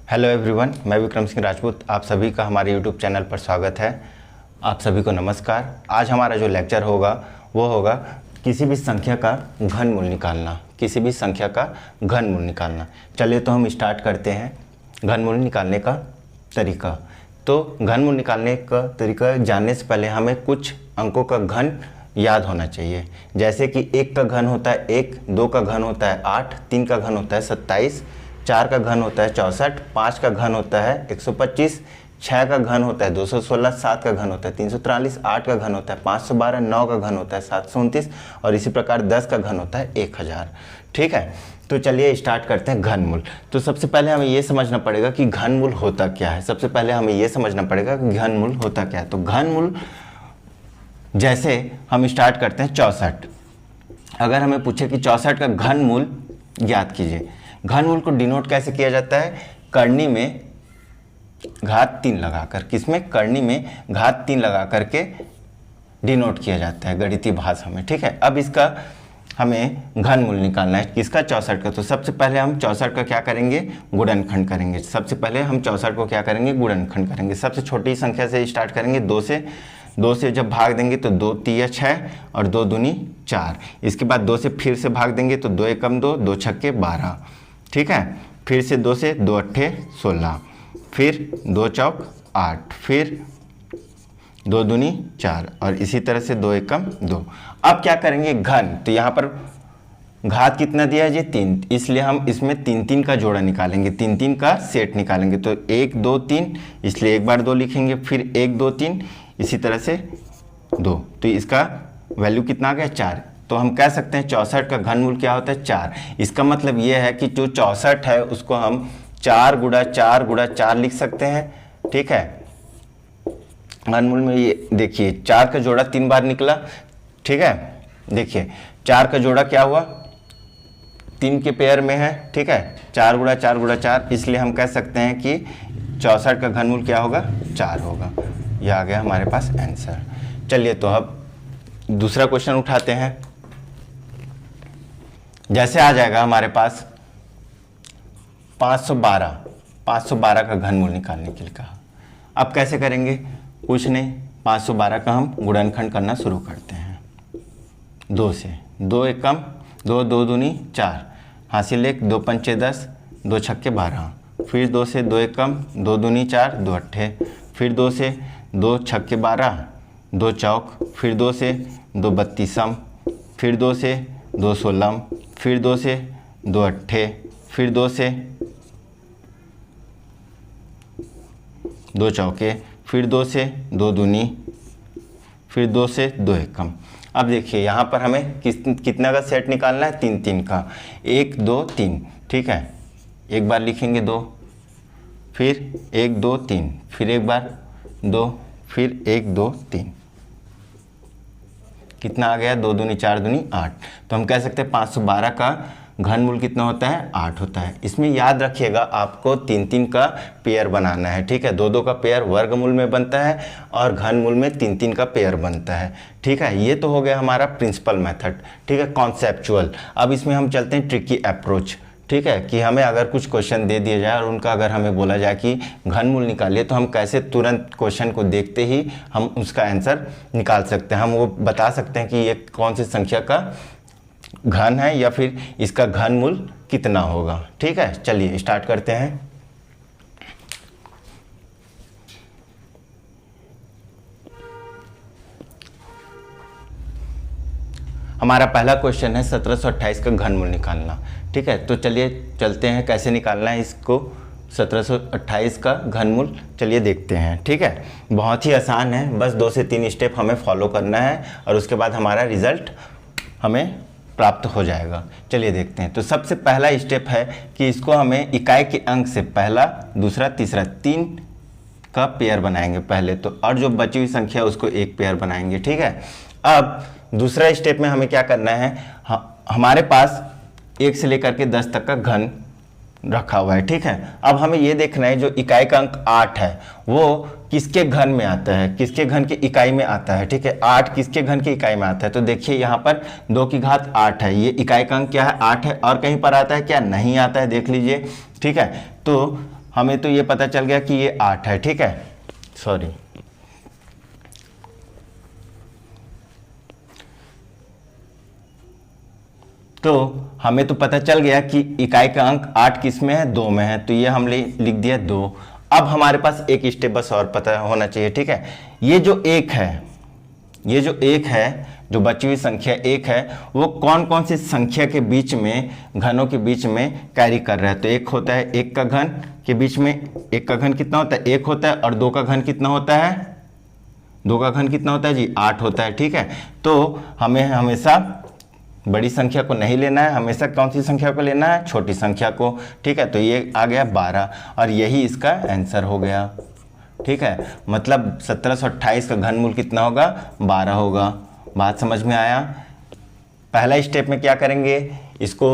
Hello everyone, मैं विक्रम सिंह राजपूत। आप सभी का हमारे यूट्यूब चैनल पर स्वागत है। आप सभी को नमस्कार। आज हमारा जो लेक्चर होगा वो होगा किसी भी संख्या का घनमूल निकालना। किसी भी संख्या का घनमूल निकालना। चलिए तो हम स्टार्ट करते हैं घनमूल निकालने का तरीका। तो घनमूल निकालने का तरीका जानने से पहले हमें कुछ अंकों का घन याद होना चाहिए। जैसे कि 1 का घन होता है 1, 2 का घन होता है 8, 3 का घन होता है 27, 4 का घन होता है 64, 5 का घन होता है 125, 6 का घन होता है 216, 7 का घन होता है 343, 8 का घन होता है 512, 9 का घन होता है 729 और इसी प्रकार 10 का घन होता है 1000। ठीक है, तो चलिए स्टार्ट करते हैं घनमूल। तो सबसे पहले हमें ये समझना पड़ेगा कि घनमूल होता क्या है। सबसे पहले हमें ये समझना पड़ेगा कि घनमूल होता क्या है। तो घनमूल जैसे हम स्टार्ट करते हैं 64। अगर हमें पूछे कि 64 का घनमूल ज्ञात कीजिए। घनमूल को डिनोट कैसे किया जाता है? करनी में घात 3 लगाकर। किसमें? करनी में घात 3 लगा करके डिनोट किया जाता है गणितीय भाषा में। ठीक है, अब इसका हमें घनमूल निकालना है। किसका? 64 का। तो सबसे पहले हम 64 का क्या करेंगे? गुणनखंड करेंगे। सबसे पहले हम 64 को क्या करेंगे? गुणनखंड करेंगे। सबसे छोटी संख्या से स्टार्ट करेंगे, 2 से जब भाग देंगे तो 2 तिया 6 और 2 दूनी 4। इसके बाद 2 से फिर से भाग देंगे तो 2 एकम 2, 2 छक्के 12। ठीक है, फिर से 2 से 2 अट्ठे 16, फिर 2 चौक 8, फिर 2 दूनी 4 और इसी तरह से 2 एकम 2। अब क्या करेंगे? घन। तो यहाँ पर घात कितना दिया है जी? 3, इसलिए हम इसमें 3 का जोड़ा निकालेंगे, 3 का सेट निकालेंगे। तो 1 2 3, इसलिए एक बार 2 लिखेंगे, फिर 1 2 3, इसी तरह से 2। तो इसका वैल्यू कितना आ गया? 4। तो हम कह सकते हैं 64 का घनमूल क्या होता है? 4। इसका मतलब ये है कि जो 64 है उसको हम 4 गुणा 4 गुणा 4 लिख सकते हैं। ठीक है, घनमूल में ये देखिए 4 का जोड़ा 3 बार निकला। ठीक है, देखिए 4 का जोड़ा क्या हुआ? 3 के पेयर में है। ठीक है, 4 गुणा 4 गुणा 4, इसलिए हम कह सकते हैं कि 64 का घनमूल क्या होगा? 4 होगा। यह आ गया हमारे पास आंसर। चलिए तो अब दूसरा क्वेश्चन उठाते हैं। जैसे आ जाएगा हमारे पास 512 का घनमूल निकालने के लिए कहा। अब कैसे करेंगे? कुछ नहीं, 512 का हम गुणनखंड करना शुरू करते हैं 2 से। 2 एकम 2, 2 दूनी 4, हासिल 1, 2 पंचे 10, 2 छक्के 12, फिर 2 से 2 एकम 2 दूनी 4, 2 अट्ठे, फिर 2 से 2 छक्के 12, 2 चौक, फिर 2 से 2 बत्तीसम, फिर 2 से 2 सोलम, फिर 2 से 2 अट्ठे, फिर 2 से 2 चौके, फिर 2 से 2 दूनी, फिर 2 से 2 एकम। अब देखिए यहाँ पर हमें कितना का सेट निकालना है? 3 का। 1 2 3। ठीक है, एक बार लिखेंगे 2, फिर 1 2 3, फिर एक बार 2, फिर 1 2 3। कितना आ गया? 2 दूनी 4 दूनी 8। तो हम कह सकते हैं 512 का घनमूल कितना होता है? 8 होता है। इसमें याद रखिएगा आपको 3 का पेयर बनाना है। ठीक है, 2 का पेयर वर्गमूल में बनता है और घनमूल में 3 का पेयर बनता है। ठीक है, ये तो हो गया हमारा प्रिंसिपल मेथड। ठीक है, कॉन्सेप्चुअल। अब इसमें हम चलते हैं ट्रिकी अप्रोच। ठीक है, कि हमें अगर कुछ क्वेश्चन दे दिया जाए और उनका अगर हमें बोला जाए कि घनमूल निकालिए, तो हम कैसे तुरंत क्वेश्चन को देखते ही हम उसका आंसर निकाल सकते हैं। हम वो बता सकते हैं कि ये कौन सी संख्या का घन है या फिर इसका घनमूल कितना होगा। ठीक है, चलिए स्टार्ट करते हैं। हमारा पहला क्वेश्चन है 1728 का घनमूल निकालना। ठीक है, तो चलिए चलते हैं कैसे निकालना है इसको 1728 का घनमूल। चलिए देखते हैं। ठीक है, बहुत ही आसान है, बस 2 से 3 स्टेप हमें फॉलो करना है और उसके बाद हमारा रिजल्ट हमें प्राप्त हो जाएगा। चलिए देखते हैं। तो सबसे पहला स्टेप है कि इसको हमें इकाई के अंक से पहला, दूसरा, तीसरा 3 का पेयर बनाएंगे पहले तो, और जो बची हुई संख्या उसको एक पेयर बनाएंगे। ठीक है, अब दूसरा स्टेप में हमें क्या करना है? हमारे पास 1 से लेकर के 10 तक का घन रखा हुआ है। ठीक है, अब हमें ये देखना है जो इकाई का अंक 8 है वो किसके घन में आता है, किसके घन की इकाई में आता है। ठीक है, 8 किसके घन की इकाई में आता है? तो देखिए यहाँ पर 2 की घात 8 है, ये इकाई का अंक क्या है? 8 है। और कहीं पर आता है क्या? नहीं आता है। देख लीजिए ठीक है, तो हमें तो ये पता चल गया कि ये 8 है, ठीक है, सॉरी, तो हमें तो पता चल गया कि इकाई का अंक 8 किस में है, 2 में है, तो ये हमने लिख दिया 2। अब हमारे पास एक स्टेप बस और पता होना चाहिए, ठीक है, ये जो 1 है, ये जो 1 है, जो बची हुई संख्या 1 है, वो कौन कौन सी संख्या के बीच में, घनों के बीच में कैरी कर रहा है। तो एक होता है 1 का घन के बीच में, 1 का घन कितना होता है, 1 होता है, और 2 का घन कितना होता है, 2 का घन कितना होता है जी, 8 होता है, ठीक है। तो हमें हमेशा बड़ी संख्या को नहीं लेना है, हमेशा कौन सी संख्या को लेना है, छोटी संख्या को, ठीक है। तो ये आ गया 12 और यही इसका आंसर हो गया, ठीक है। मतलब 1728 का घनमूल कितना होगा, 12 होगा। बात समझ में आया। पहला स्टेप में क्या करेंगे, इसको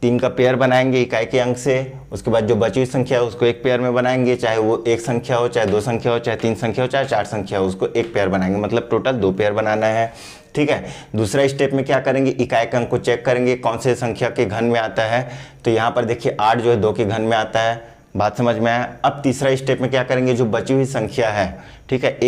3 का पेयर बनाएंगे इकाई के अंक से, उसके बाद जो बची हुई संख्या है उसको एक पेयर में बनाएंगे, चाहे वो 1 संख्या हो, चाहे 2 संख्या हो, चाहे 3 संख्या हो, चाहे 4 संख्या हो, उसको एक पेयर बनाएंगे, मतलब टोटल 2 पेयर बनाना है, ठीक है। दूसरा स्टेप में क्या करेंगे, इकाई के अंक को चेक करेंगे कौन से संख्या के घन में आता है। तो यहाँ पर देखिए 8 जो है 2 के घन में आता है, बात समझ में आया। अब तीसरा स्टेप में क्या करेंगे, जो बची हुई संख्या है, ठीक है,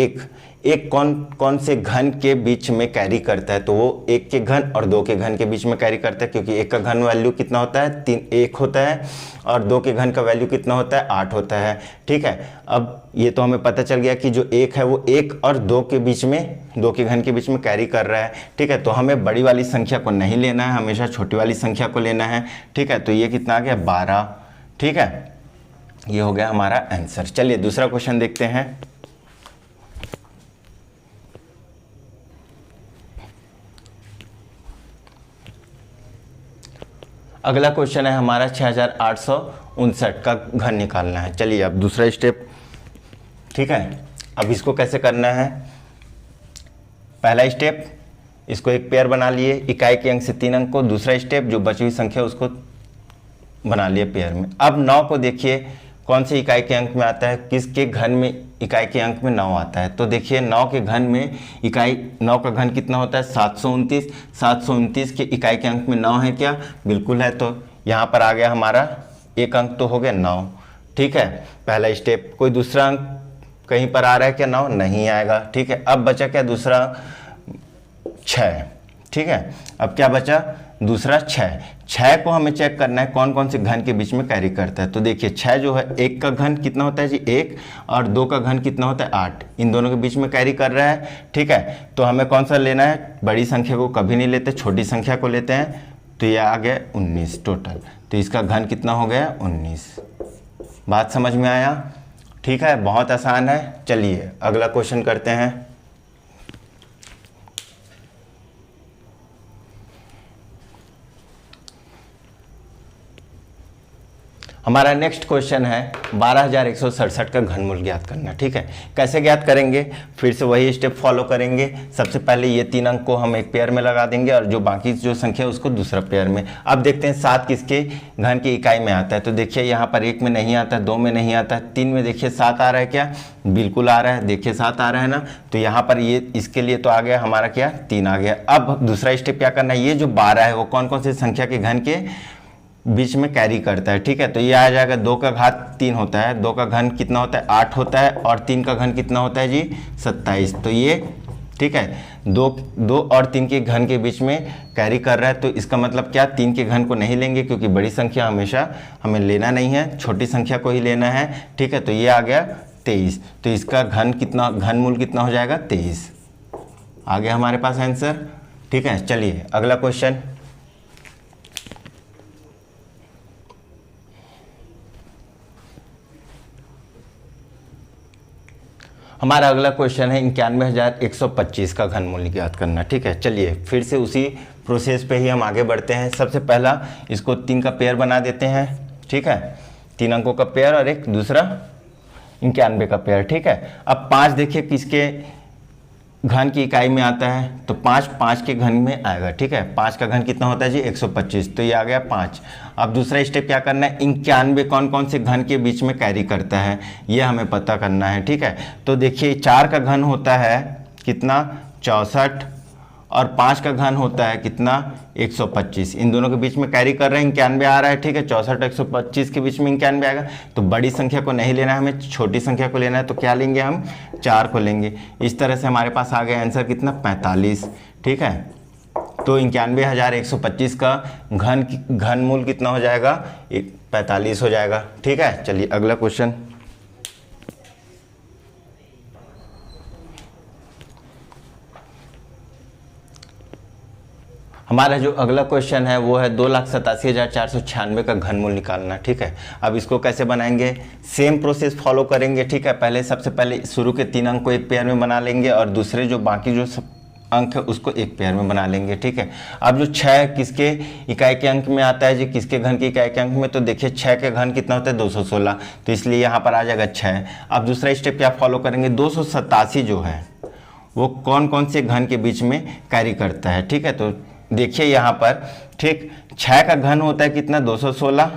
एक कौन कौन से घन के बीच में कैरी करता है, तो वो 1 के घन और 2 के घन के बीच में कैरी करता है, क्योंकि 1 का घन वैल्यू कितना होता है, 1 होता है, और 2 के घन का वैल्यू कितना होता है, 8 होता है, ठीक है। अब ये तो हमें पता चल गया कि जो 1 है वो 1 और 2 के बीच में, 2 के घन के बीच में कैरी कर रहा है, ठीक है। तो हमें बड़ी वाली संख्या को नहीं लेना है, हमेशा छोटी वाली संख्या को लेना है, ठीक है। तो ये कितना आ गया, 12, ठीक है। ये हो गया हमारा आंसर। चलिए दूसरा क्वेश्चन देखते हैं। अगला क्वेश्चन है हमारा 6859 का घन निकालना है। चलिए अब दूसरा स्टेप, ठीक है। अब इसको कैसे करना है, पहला स्टेप, इसको एक पेयर बना लिए इकाई के अंक से 3 अंक को। दूसरा स्टेप, जो बची हुई संख्या उसको बना लिए पेयर में। अब 9 को देखिए कौन से इकाई के अंक में आता है, किसके घन में इकाई के अंक में 9 आता है। तो देखिए 9 के घन में इकाई, 9 का घन कितना होता है, 729। 729 के इकाई के अंक में 9 है क्या, बिल्कुल है। तो यहाँ पर आ गया हमारा एक अंक तो हो गया 9, ठीक है, पहला स्टेप। कोई दूसरा अंक कहीं पर आ रहा है क्या, 9 नहीं आएगा, ठीक है। अब बचा क्या, दूसरा 6, ठीक है। अब क्या बचा, दूसरा 6 को हमें चेक करना है कौन कौन से घन के बीच में कैरी करता है। तो देखिए 6 जो है, 1 का घन कितना होता है जी 1, और 2 का घन कितना होता है 8, इन दोनों के बीच में कैरी कर रहा है, ठीक है। तो हमें कौन सा लेना है, बड़ी संख्या को कभी नहीं लेते, छोटी संख्या को लेते हैं। तो ये आ गया 19 टोटल, तो इसका घन कितना हो गया, 19। बात समझ में आया, ठीक है, बहुत आसान है। चलिए अगला क्वेश्चन करते हैं। हमारा नेक्स्ट क्वेश्चन है 12167 का घनमूल ज्ञात करना, ठीक है। कैसे ज्ञात करेंगे, फिर से वही स्टेप फॉलो करेंगे। सबसे पहले ये 3 अंक को हम एक पेयर में लगा देंगे और जो बाकी जो संख्या है उसको दूसरा पेयर में। अब देखते हैं 7 किसके घन की इकाई में आता है। तो देखिए यहाँ पर 1 में नहीं आता, 2 में नहीं आता, 3 में देखिए 7 आ रहा है क्या, बिल्कुल आ रहा है, देखिए 7 आ रहा है ना। तो यहाँ पर ये इसके लिए तो आ गया हमारा क्या, 3 आ गया। अब दूसरा स्टेप क्या करना है, ये जो 12 है वो कौन कौन सी संख्या के घन के बीच में कैरी करता है, ठीक है। तो ये आ जाएगा 2 का घात 3 होता है, 2 का घन कितना होता है 8 होता है, और 3 का घन कितना होता है जी 27। तो ये ठीक है, 2 और 3 के घन के बीच में कैरी कर रहा है। तो इसका मतलब क्या, 3 के घन को नहीं लेंगे क्योंकि बड़ी संख्या हमेशा हमें लेना नहीं है, छोटी संख्या को ही लेना है, ठीक है। तो ये आ गया 23, तो इसका घन कितना, घनमूल कितना हो जाएगा 23। आ गया हमारे पास आंसर, ठीक है। चलिए अगला क्वेश्चन। हमारा अगला क्वेश्चन है 91,125 का घनमूल ज्ञात करना, ठीक है। चलिए फिर से उसी प्रोसेस पे ही हम आगे बढ़ते हैं। सबसे पहला इसको 3 का पेयर बना देते हैं, ठीक है, 3 अंकों का पेयर और एक दूसरा 91 का पेयर, ठीक है। अब 5 देखिए किसके घन की इकाई में आता है, तो 5 के घन में आएगा, ठीक है। 5 का घन कितना होता है जी 125, तो ये आ गया 5। अब दूसरा स्टेप क्या करना है, 91 कौन कौन से घन के बीच में कैरी करता है ये हमें पता करना है, ठीक है। तो देखिए 4 का घन होता है कितना 64, और 5 का घन होता है कितना 125। इन दोनों के बीच में कैरी कर रहे हैं 91 आ रहा है, ठीक है। 64 125 के बीच में 91 आएगा। तो बड़ी संख्या को नहीं लेना है हमें, छोटी संख्या को लेना है। तो क्या लेंगे हम, 4 को लेंगे। इस तरह से हमारे पास आ गया आंसर कितना 45, ठीक है। तो 91,125 का घनमूल कितना हो जाएगा, 45 हो जाएगा, ठीक है। चलिए अगला क्वेश्चन। हमारा जो अगला क्वेश्चन है वो है 2,87,496 का घनमूल निकालना, ठीक है। अब इसको कैसे बनाएंगे, सेम प्रोसेस फॉलो करेंगे, ठीक है। पहले सबसे पहले शुरू के 3 अंक को एक पेयर में बना लेंगे और दूसरे जो बाकी जो अंक है उसको एक पेयर में बना लेंगे, ठीक है। अब जो 6 किसके इकाई के अंक में आता है जी, किसके घन के इकाई के अंक में, तो देखिए 6 के घन कितना होता है 216, तो इसलिए यहाँ पर आ जाएगा 6। अब दूसरा स्टेप क्या फॉलो करेंगे, 287 जो है वो कौन कौन से घन के बीच में कैरी करता है, ठीक है। तो देखिए यहाँ पर, ठीक, 6 का घन होता है कितना 216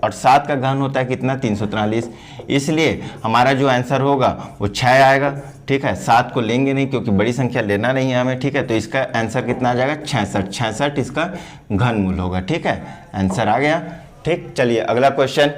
और 7 का घन होता है कितना 343, इसलिए हमारा जो आंसर होगा वो 6 आएगा, ठीक है। 7 को लेंगे नहीं क्योंकि बड़ी संख्या लेना नहीं है हमें, ठीक है। तो इसका आंसर कितना आ जाएगा 66 इसका घनमूल होगा, ठीक है। आंसर आ गया, ठीक। चलिए अगला क्वेश्चन।